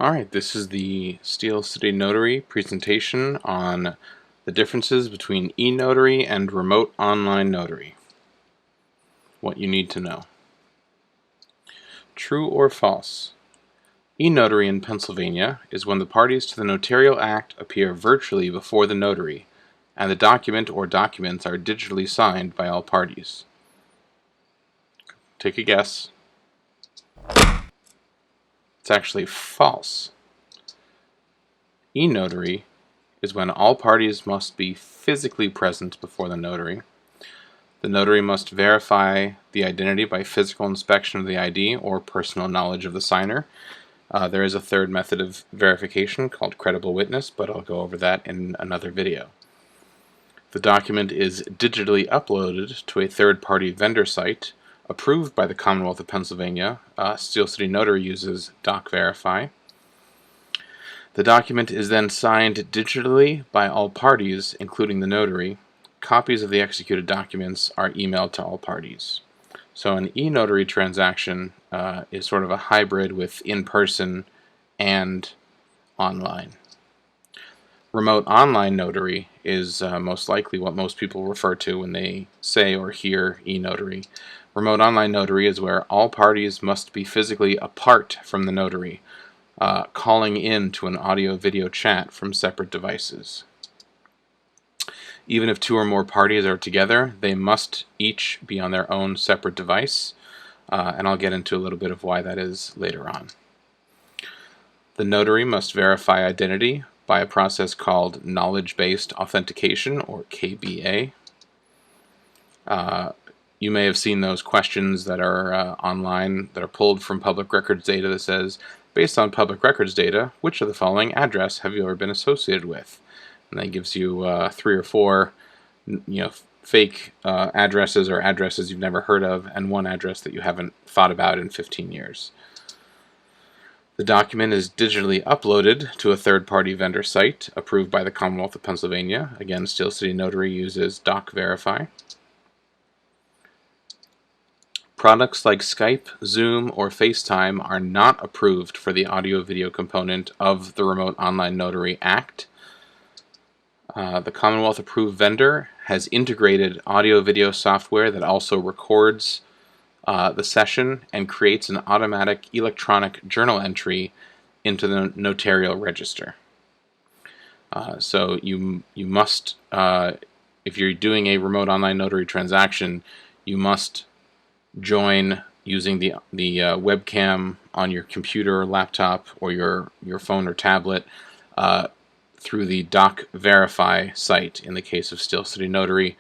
Alright, this is the Steel City Notary presentation on the differences between eNotary and remote online notary. What you need to know. True or false? eNotary in Pennsylvania is when the parties to the notarial act appear virtually before the notary, and the document or documents are digitally signed by all parties. Take a guess. It's actually false. eNotary is when all parties must be physically present before the notary. The notary must verify the identity by physical inspection of the ID or personal knowledge of the signer. There is a third method of verification called credible witness, but I'll go over that in another video. The document is digitally uploaded to a third-party vendor site approved by the Commonwealth of Pennsylvania. Steel City Notary uses DocVerify. The document is then signed digitally by all parties, including the notary. Copies of the executed documents are emailed to all parties. So an eNotary transaction is sort of a hybrid with in-person and online. Remote online notary is most likely what most people refer to when they say or hear eNotary. Remote online notary is where all parties must be physically apart from the notary, calling in to an audio-video chat from separate devices. Even if two or more parties are together, they must each be on their own separate device, and I'll get into a little bit of why that is later on. The notary must verify identity by a process called knowledge-based authentication, or KBA. You may have seen those questions that are online that are pulled from public records data that says, based on public records data, which of the following address have you ever been associated with? And that gives you 3 or 4 fake addresses or addresses you've never heard of, and one address that you haven't thought about in 15 years. The document is digitally uploaded to a third-party vendor site approved by the Commonwealth of Pennsylvania. Again, Steel City Notary uses DocVerify. Products like Skype, Zoom, or FaceTime are not approved for the audio-video component of the Remote Online Notary Act. The Commonwealth-approved vendor has integrated audio-video software that also records the session and creates an automatic electronic journal entry into the notarial register. So you must, if you're doing a remote online notary transaction, you must join using the webcam on your computer or laptop or your phone or tablet through the DocVerify site in the case of Steel City Notary.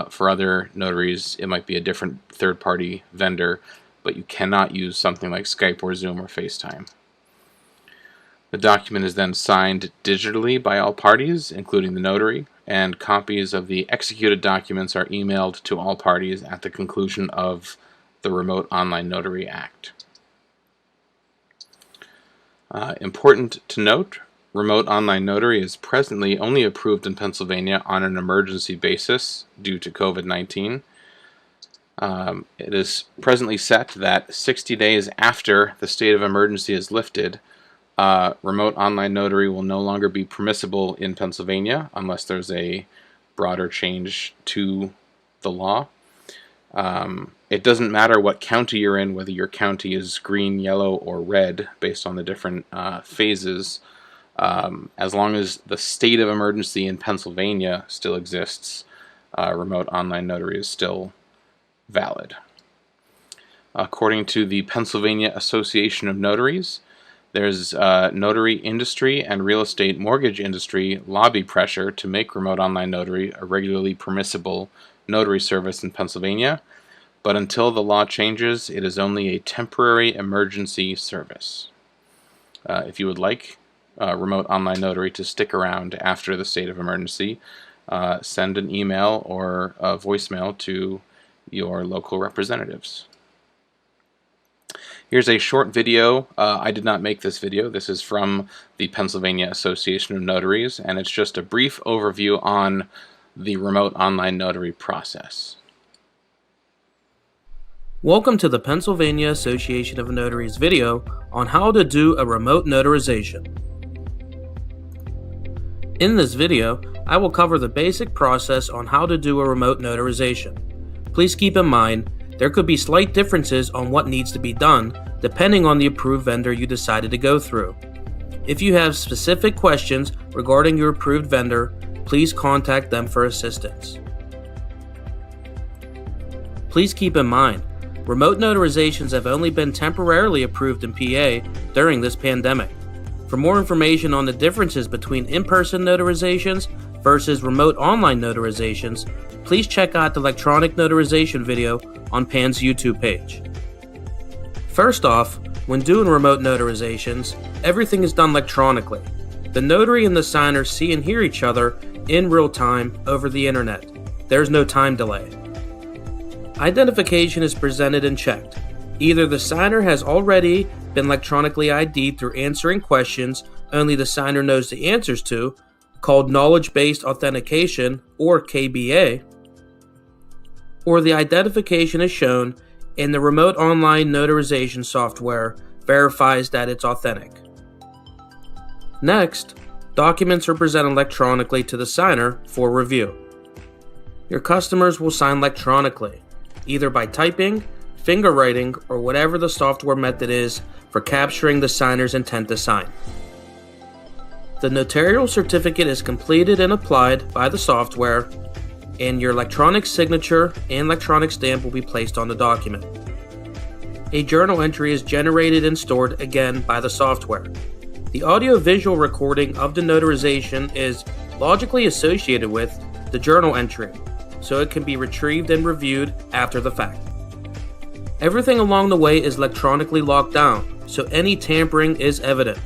For other notaries, it might be a different third-party vendor, but you cannot use something like Skype or Zoom or FaceTime. The document is then signed digitally by all parties, including the notary, and copies of the executed documents are emailed to all parties at the conclusion of the Remote Online Notary Act. Important to note, Remote Online Notary is presently only approved in Pennsylvania on an emergency basis due to COVID-19. It is presently set that 60 days after the state of emergency is lifted, remote online notary will no longer be permissible in Pennsylvania unless there's a broader change to the law. It doesn't matter what county you're in, whether your county is green, yellow, or red, based on the different phases. As long as the state of emergency in Pennsylvania still exists, remote online notary is still valid. According to the Pennsylvania Association of Notaries, there's notary industry and real estate mortgage industry lobby pressure to make remote online notary a regularly permissible notary service in Pennsylvania, but until the law changes, it is only a temporary emergency service. If you would like remote online notary to stick around after the state of emergency, send an email or a voicemail to your local representatives. Here's a short video. I did not make this video. This is from the Pennsylvania Association of Notaries, and it's just a brief overview on the remote online notary process. Welcome to the Pennsylvania Association of Notaries video on how to do a remote notarization. In this video, I will cover the basic process on how to do a remote notarization. Please keep in mind, there could be slight differences on what needs to be done depending on the approved vendor you decided to go through. If you have specific questions regarding your approved vendor, please contact them for assistance. Please keep in mind, remote notarizations have only been temporarily approved in PA during this pandemic. For more information on the differences between in-person notarizations versus remote online notarizations, please check out the electronic notarization video on PAN's YouTube page. First off, when doing remote notarizations, everything is done electronically. The notary and the signer see and hear each other in real time over the internet. There's no time delay. Identification is presented and checked. Either the signer has already been electronically ID'd through answering questions only the signer knows the answers to, called knowledge-based authentication or KBA, or the identification is shown and the remote online notarization software verifies that it's authentic. Next, documents are presented electronically to the signer for review. Your customers will sign electronically, either by typing, finger writing, or whatever the software method is for capturing the signer's intent to sign. The notarial certificate is completed and applied by the software, and your electronic signature and electronic stamp will be placed on the document. A journal entry is generated and stored again by the software. The audio-visual recording of the notarization is logically associated with the journal entry, so it can be retrieved and reviewed after the fact. Everything along the way is electronically locked down, so any tampering is evident.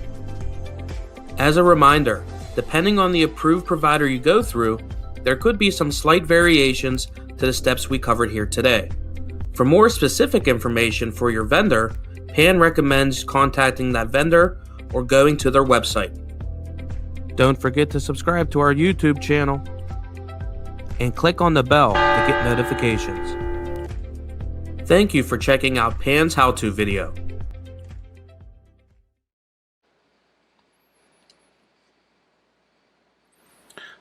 As a reminder, depending on the approved provider you go through, there could be some slight variations to the steps we covered here today. For more specific information for your vendor, PAN recommends contacting that vendor or going to their website. Don't forget to subscribe to our YouTube channel and click on the bell to get notifications. Thank you for checking out PAN's how-to video.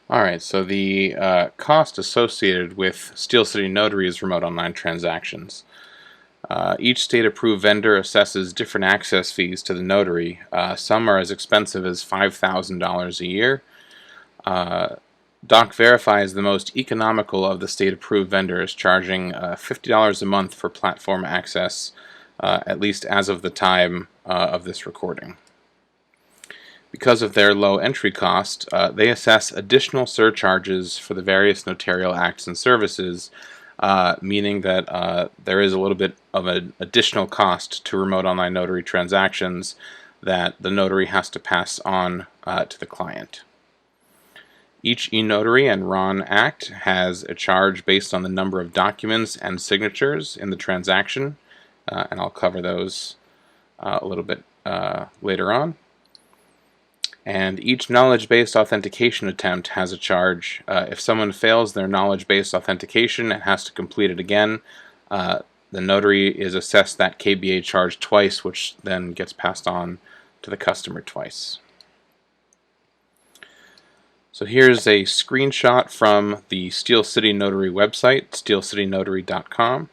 Alright, so the cost associated with Steel City Notary's remote online transactions. Each state-approved vendor assesses different access fees to the notary. Some are as expensive as $5,000 a year. Doc Verify is the most economical of the state-approved vendors, charging $50 a month for platform access, at least as of the time of this recording. Because of their low entry cost, they assess additional surcharges for the various notarial acts and services, meaning that there is a little bit of an additional cost to remote online notary transactions that the notary has to pass on to the client. Each eNotary and RON Act has a charge based on the number of documents and signatures in the transaction, and I'll cover those a little bit later on. And each knowledge-based authentication attempt has a charge. If someone fails their knowledge-based authentication and has to complete it again, the notary is assessed that KBA charge twice, which then gets passed on to the customer twice. So here's a screenshot from the Steel City Notary website, steelcitynotary.com.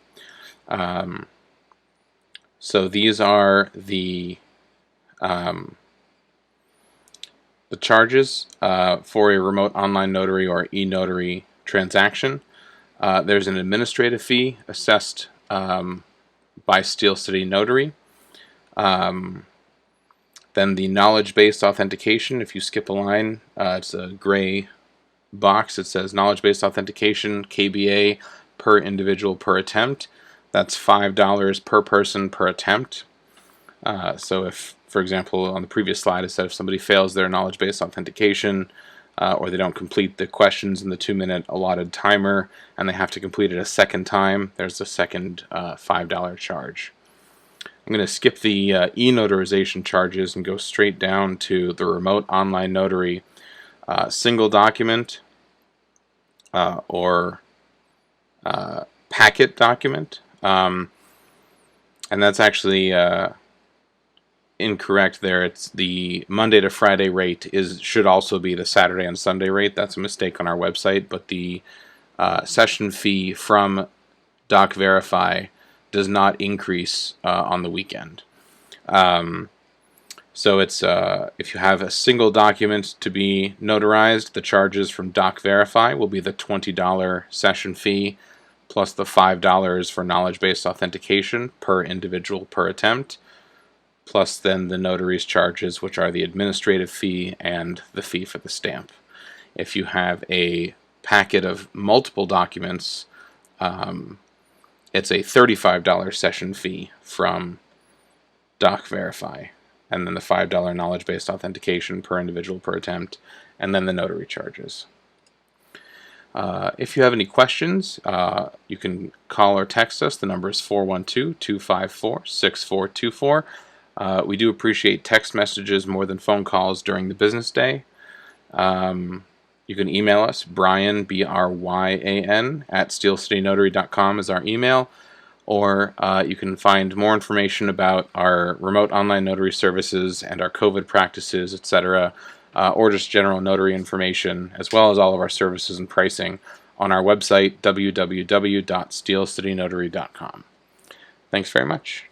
So these are the charges for a remote online notary or eNotary transaction. There's an administrative fee assessed by Steel City Notary. Then the knowledge-based authentication, if you skip a line, it's a gray box. It says knowledge-based authentication, KBA, per individual per attempt. That's $5 per person per attempt. So if, for example, on the previous slide it said if somebody fails their knowledge-based authentication or they don't complete the questions in the 2-minute allotted timer and they have to complete it a second time, there's a second $5 charge. I'm going to skip the e-notarization charges and go straight down to the remote online notary single document or packet document. And that's actually incorrect there. It's the Monday to Friday rate should also be the Saturday and Sunday rate. That's a mistake on our website, but the session fee from Doc Verify does not increase on the weekend. So it's if you have a single document to be notarized, the charges from Doc Verify will be the $20 session fee plus the $5 for knowledge-based authentication per individual per attempt, plus then the notary's charges, which are the administrative fee and the fee for the stamp. If you have a packet of multiple documents, it's a $35 session fee from Doc Verify, and then the $5 knowledge-based authentication per individual per attempt, and then the notary charges. If you have any questions, you can call or text us. The number is 412-254-6424. We do appreciate text messages more than phone calls during the business day. You can email us, Brian, B-R-Y-A-N, at steelcitynotary.com is our email. Or you can find more information about our remote online notary services and our COVID practices, etc., or just general notary information, as well as all of our services and pricing on our website, www.steelcitynotary.com. Thanks very much.